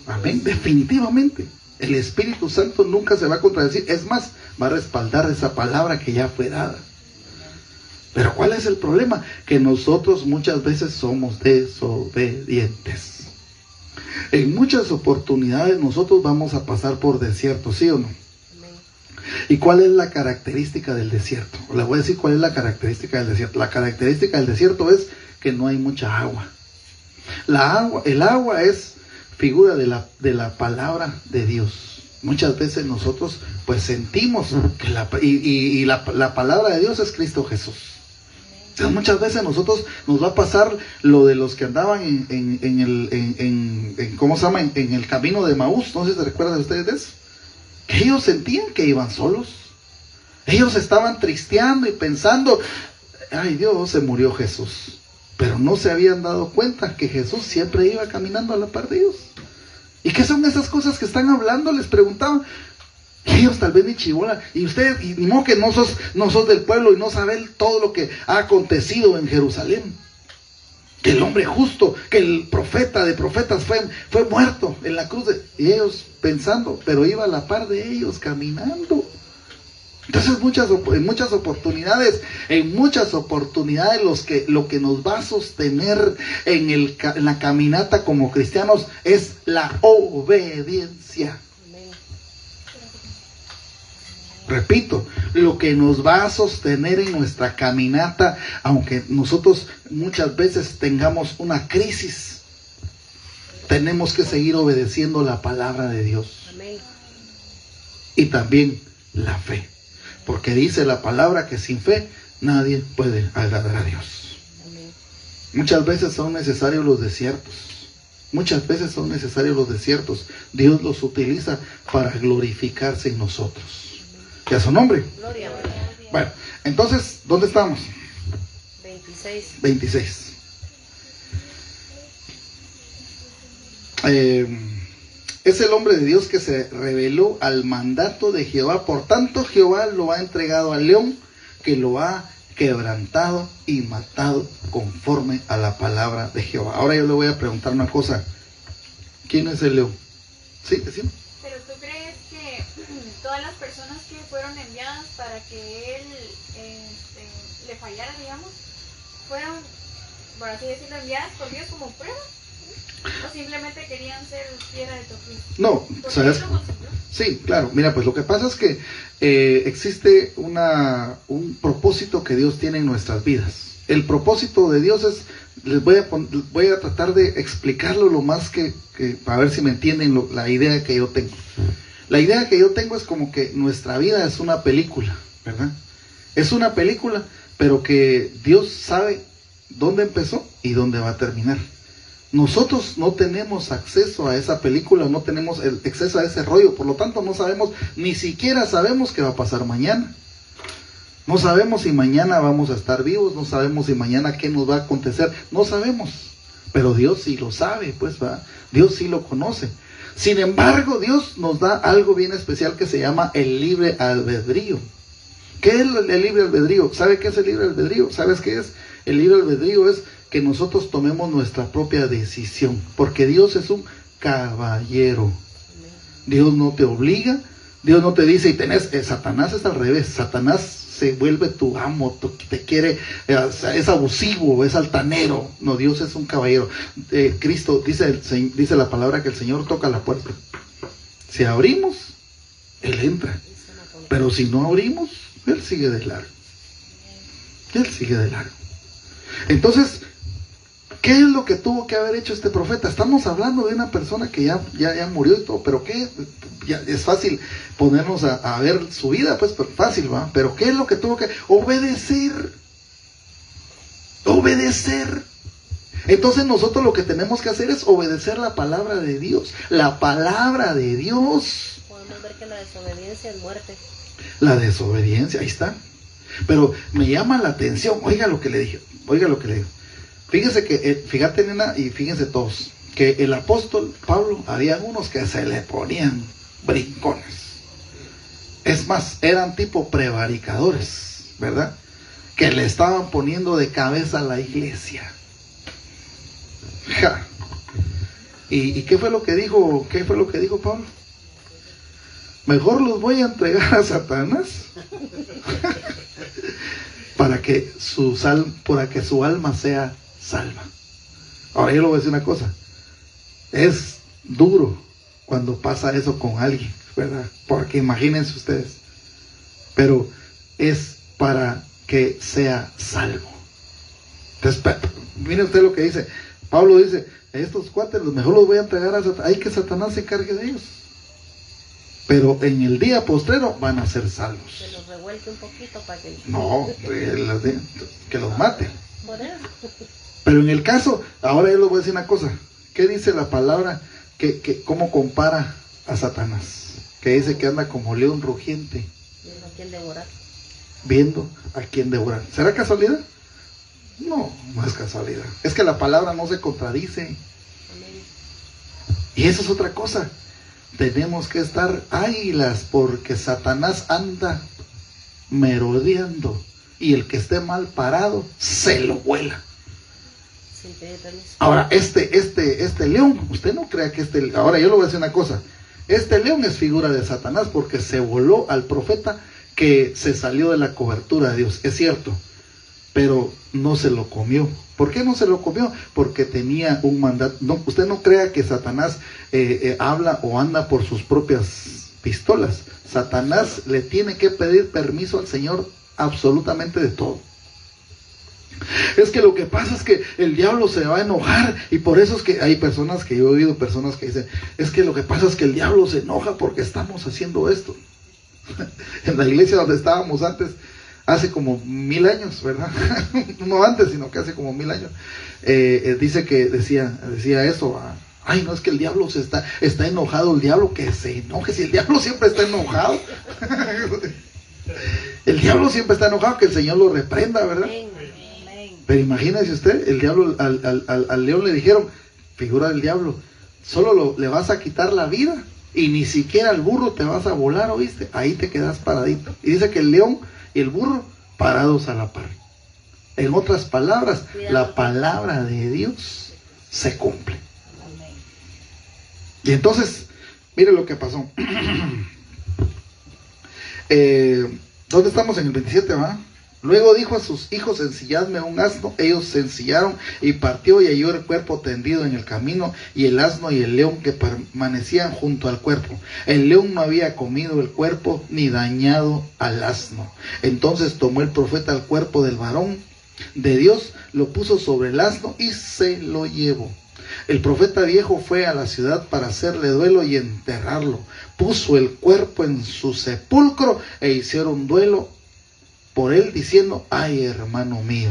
Amén, definitivamente. El Espíritu Santo nunca se va a contradecir. Es más, va a respaldar esa palabra que ya fue dada. Pero ¿cuál es el problema? Que nosotros muchas veces somos desobedientes. En muchas oportunidades nosotros vamos a pasar por desiertos, ¿sí o no? ¿Y cuál es la característica del desierto? Le voy a decir cuál es la característica del desierto. La característica del desierto es que no hay mucha agua. El agua es figura de la palabra de Dios. Muchas veces nosotros pues sentimos que la palabra de Dios es Cristo Jesús. Entonces, muchas veces nosotros nos va a pasar lo de los que andaban ¿cómo se llama? En el camino de Maús. No sé si se recuerdan ustedes de eso. Que ellos sentían que iban solos. Ellos estaban tristeando y pensando: ay Dios, se murió Jesús. Pero no se habían dado cuenta que Jesús siempre iba caminando a la par de ellos. ¿Y qué son esas cosas que están hablando? Les preguntaban. Y ellos tal vez ni chibola. Y ustedes, y ni modo que no sos del pueblo y no saben todo lo que ha acontecido en Jerusalén. Que el hombre justo, que el profeta de profetas fue muerto en la cruz. Y ellos pensando, pero iba a la par de ellos caminando. Entonces en muchas oportunidades lo que nos va a sostener en la caminata como cristianos es la obediencia. Repito, lo que nos va a sostener en nuestra caminata, aunque nosotros muchas veces tengamos una crisis, tenemos que seguir obedeciendo la palabra de Dios. Amén. Y también la fe. Porque dice la palabra que sin fe nadie puede agradar a Dios. Amén. Muchas veces son necesarios los desiertos. Dios los utiliza para glorificarse en nosotros. ¿Y a su nombre? Gloria. Bueno, entonces, ¿dónde estamos? 26. Es el hombre de Dios que se reveló al mandato de Jehová. Por tanto, Jehová lo ha entregado al león, que lo ha quebrantado y matado conforme a la palabra de Jehová. Ahora yo le voy a preguntar una cosa. ¿Quién es el león? ¿Sí? ¿Decimos? Pero tú crees es que todas las personas que fueron enviadas para que él le fallara, digamos, fueron, por así decirlo, enviadas por Dios como prueba? ¿O simplemente querían ser piedra de tropiezo? No, ¿sabes? Sí, claro. Mira, pues lo que pasa es que existe un propósito que Dios tiene en nuestras vidas. El propósito de Dios es, voy a tratar de explicarlo lo más que a ver si me entienden la idea que yo tengo. La idea que yo tengo es como que nuestra vida es una película, ¿verdad? Es una película, pero que Dios sabe dónde empezó y dónde va a terminar. Nosotros no tenemos acceso a esa película, no tenemos el acceso a ese rollo, por lo tanto no sabemos, ni siquiera sabemos qué va a pasar mañana. No sabemos si mañana vamos a estar vivos, no sabemos si mañana qué nos va a acontecer, no sabemos. Pero Dios sí lo sabe, pues va, Dios sí lo conoce. Sin embargo, Dios nos da algo bien especial que se llama el libre albedrío. ¿Qué es el libre albedrío? ¿Sabe qué es el libre albedrío? ¿Sabes qué es? El libre albedrío es que nosotros tomemos nuestra propia decisión, porque Dios es un caballero. Dios no te obliga, Dios no te dice, y tenés, Satanás es al revés, Satanás se vuelve tu amo, te quiere, es abusivo, es altanero. No, Dios es un caballero. Cristo, dice la palabra que el Señor toca la puerta. Si abrimos, Él entra. Pero si no abrimos, Él sigue de largo. Él sigue de largo. Entonces, ¿qué es lo que tuvo que haber hecho este profeta? Estamos hablando de una persona que ya murió y todo, pero ¿qué? Ya es fácil ponernos a ver su vida, pues fácil, ¿va? Pero ¿qué es lo que tuvo que obedecer? Obedecer. Entonces nosotros lo que tenemos que hacer es obedecer la palabra de Dios. La palabra de Dios. Podemos ver que la desobediencia es muerte. La desobediencia, ahí está. Pero me llama la atención, oiga lo que le dije, Fíjese que, fíjate nena, y fíjense todos, que el apóstol Pablo, había unos que se le ponían brincones. Es más, eran tipo prevaricadores, ¿verdad? Que le estaban poniendo de cabeza a la iglesia. Ja. ¿Y qué fue lo que dijo? ¿Qué fue lo que dijo Pablo? Mejor los voy a entregar a Satanás para que su alma sea salva. Ahora yo le voy a decir una cosa, es duro cuando pasa eso con alguien, ¿verdad? Porque imagínense ustedes, pero es para que sea salvo. Entonces, mire usted lo que dice, Pablo dice, estos cuates, mejor los voy a entregar a Satanás, hay que Satanás se encargue de ellos. Pero en el día postrero van a ser salvos. Se los revuelque un poquito para que... No, que los mate. Por eso. Pero en el caso, ahora yo les voy a decir una cosa. ¿Qué dice la palabra? ¿Cómo compara a Satanás? Que dice que anda como león rugiente. Viendo a quién devorar. Viendo a quién devorar. ¿Será casualidad? No, no es casualidad. Es que la palabra no se contradice. Amén. Y eso es otra cosa. Tenemos que estar águilas porque Satanás anda merodeando y el que esté mal parado se lo vuela. Sin pedir permiso. Ahora, este león, usted no crea que ahora yo le voy a decir una cosa, este león es figura de Satanás porque se voló al profeta que se salió de la cobertura de Dios, es cierto, pero no se lo comió. ¿Por qué no se lo comió? Porque tenía un mandato. No, usted no crea que Satanás habla o anda por sus propias pistolas. Satanás le tiene que pedir permiso al Señor absolutamente de todo. Es que lo que pasa es que el diablo se va a enojar y por eso es que hay personas que yo he oído, personas que dicen, es que lo que pasa es que el diablo se enoja porque estamos haciendo esto. En la iglesia donde estábamos antes, hace como 1000 años, ¿verdad? No antes, sino que hace como 1000 años. Dice que decía eso. Ay, no, es que el diablo está enojado, el diablo que se enoje. Si el diablo siempre está enojado. El diablo siempre está enojado, que el Señor lo reprenda, ¿verdad? Pero imagínese usted, el diablo, al león le dijeron, figura del diablo, solo le vas a quitar la vida y ni siquiera al burro te vas a volar, ¿oíste? Ahí te quedas paradito. Y dice que el león y el burro parados a la par. En otras palabras, la palabra de Dios se cumple. Y entonces, Mire lo que pasó. ¿Dónde estamos? En el 27, ¿va? Luego dijo a sus hijos: ensilladme un asno. Ellos se ensillaron, y partió y halló el cuerpo tendido en el camino, y el asno y el león que permanecían junto al cuerpo. El león no había comido el cuerpo ni dañado al asno. Entonces tomó el profeta el cuerpo del varón de Dios, lo puso sobre el asno y se lo llevó. El profeta viejo fue a la ciudad para hacerle duelo y enterrarlo. Puso el cuerpo en su sepulcro e hicieron duelo por él, diciendo: ay, hermano mío.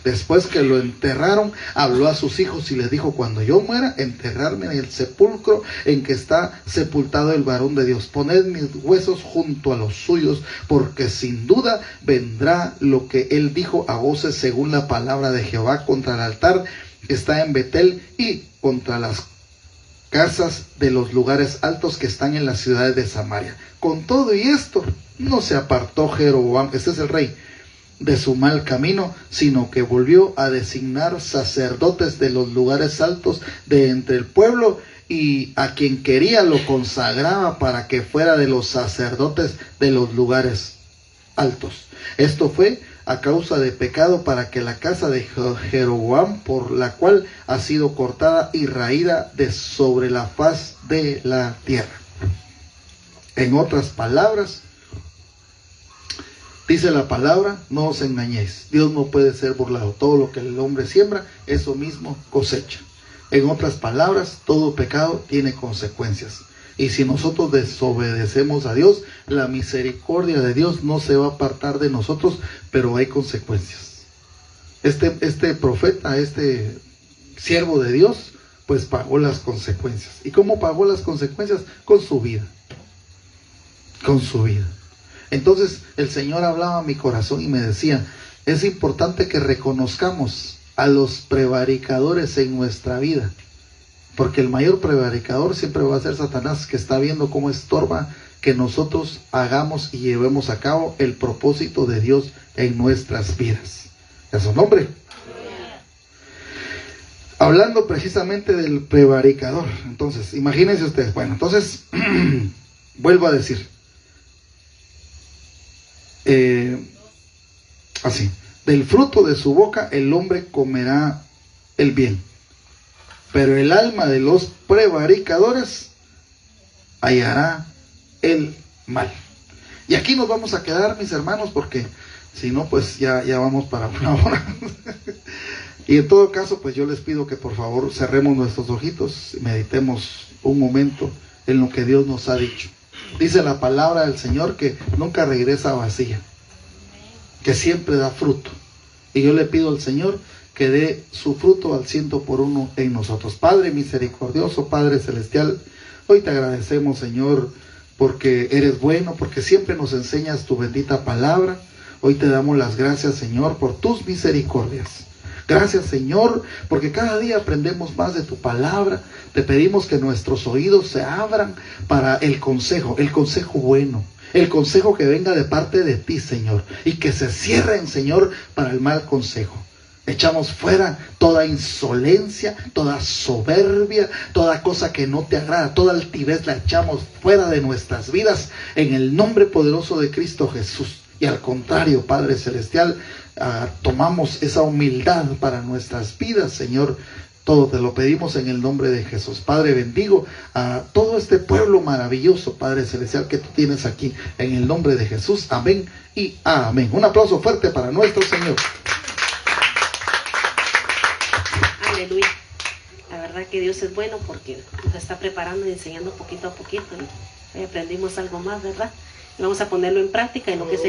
Después que lo enterraron, habló a sus hijos y les dijo: cuando yo muera, enterrarme en el sepulcro en que está sepultado el varón de Dios. Poned mis huesos junto a los suyos, porque sin duda vendrá lo que él dijo a voces, según la palabra de Jehová, contra el altar que está en Betel y contra las casas de los lugares altos que están en las ciudades de Samaria. Con todo y esto, no se apartó Jeroboam, este es el rey, de su mal camino, sino que volvió a designar sacerdotes de los lugares altos de entre el pueblo, y a quien quería lo consagraba para que fuera de los sacerdotes de los lugares altos. Esto fue a causa de pecado, para que la casa de Jeroboam, por la cual ha sido cortada y raída de sobre la faz de la tierra. En otras palabras, dice la palabra: no os engañéis, Dios no puede ser burlado. Todo lo que el hombre siembra, eso mismo cosecha. En otras palabras, todo pecado tiene consecuencias. Y si nosotros desobedecemos a Dios, la misericordia de Dios no se va a apartar de nosotros, pero hay consecuencias. Este profeta, este siervo de Dios, pues pagó las consecuencias. ¿Y cómo pagó las consecuencias? Con su vida. Con su vida. Entonces el Señor hablaba a mi corazón y me decía: es importante que reconozcamos a los prevaricadores en nuestra vida. Porque el mayor prevaricador siempre va a ser Satanás, que está viendo cómo estorba que nosotros hagamos y llevemos a cabo el propósito de Dios en nuestras vidas. ¿Es su nombre? Hablando precisamente del prevaricador. Entonces, imagínense ustedes. Bueno, entonces, vuelvo a decir. Así. Del fruto de su boca el hombre comerá el bien, pero el alma de los prevaricadores hallará el mal. Y aquí nos vamos a quedar, mis hermanos, porque si no, pues ya vamos para una hora. Y en todo caso, pues yo les pido que por favor cerremos nuestros ojitos y meditemos un momento en lo que Dios nos ha dicho. Dice la palabra del Señor que nunca regresa vacía, que siempre da fruto. Y yo le pido al Señor que dé su fruto al 100% en nosotros. Padre misericordioso, Padre celestial, hoy te agradecemos, Señor, porque eres bueno, porque siempre nos enseñas tu bendita palabra. Hoy te damos las gracias, Señor, por tus misericordias. Gracias, Señor, porque cada día aprendemos más de tu palabra. Te pedimos que nuestros oídos se abran para el consejo bueno, el consejo que venga de parte de ti, Señor, y que se cierren, Señor, para el mal consejo. Echamos fuera toda insolencia, toda soberbia, toda cosa que no te agrada, toda altivez la echamos fuera de nuestras vidas en el nombre poderoso de Cristo Jesús. Y al contrario, Padre Celestial, tomamos esa humildad para nuestras vidas, Señor. Todo te lo pedimos en el nombre de Jesús. Padre, bendigo a todo este pueblo maravilloso, Padre Celestial, que tú tienes aquí, en el nombre de Jesús. Amén y amén. Un aplauso fuerte para nuestro Señor. Aleluya. La verdad que Dios es bueno porque nos está preparando y enseñando poquito a poquito. Hoy aprendimos algo más, ¿verdad? Y vamos a ponerlo en práctica en lo que es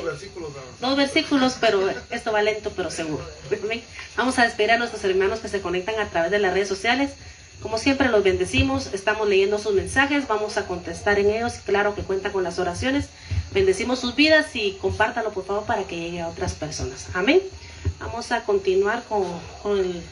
dos versículos, pero esto va lento pero seguro. Vamos a despedir a nuestros hermanos que se conectan a través de las redes sociales. Como siempre los bendecimos, estamos leyendo sus mensajes, vamos a contestar en ellos, claro que cuenta con las oraciones. Bendecimos sus vidas y compártalo por favor para que llegue a otras personas. Amén. Vamos a continuar con el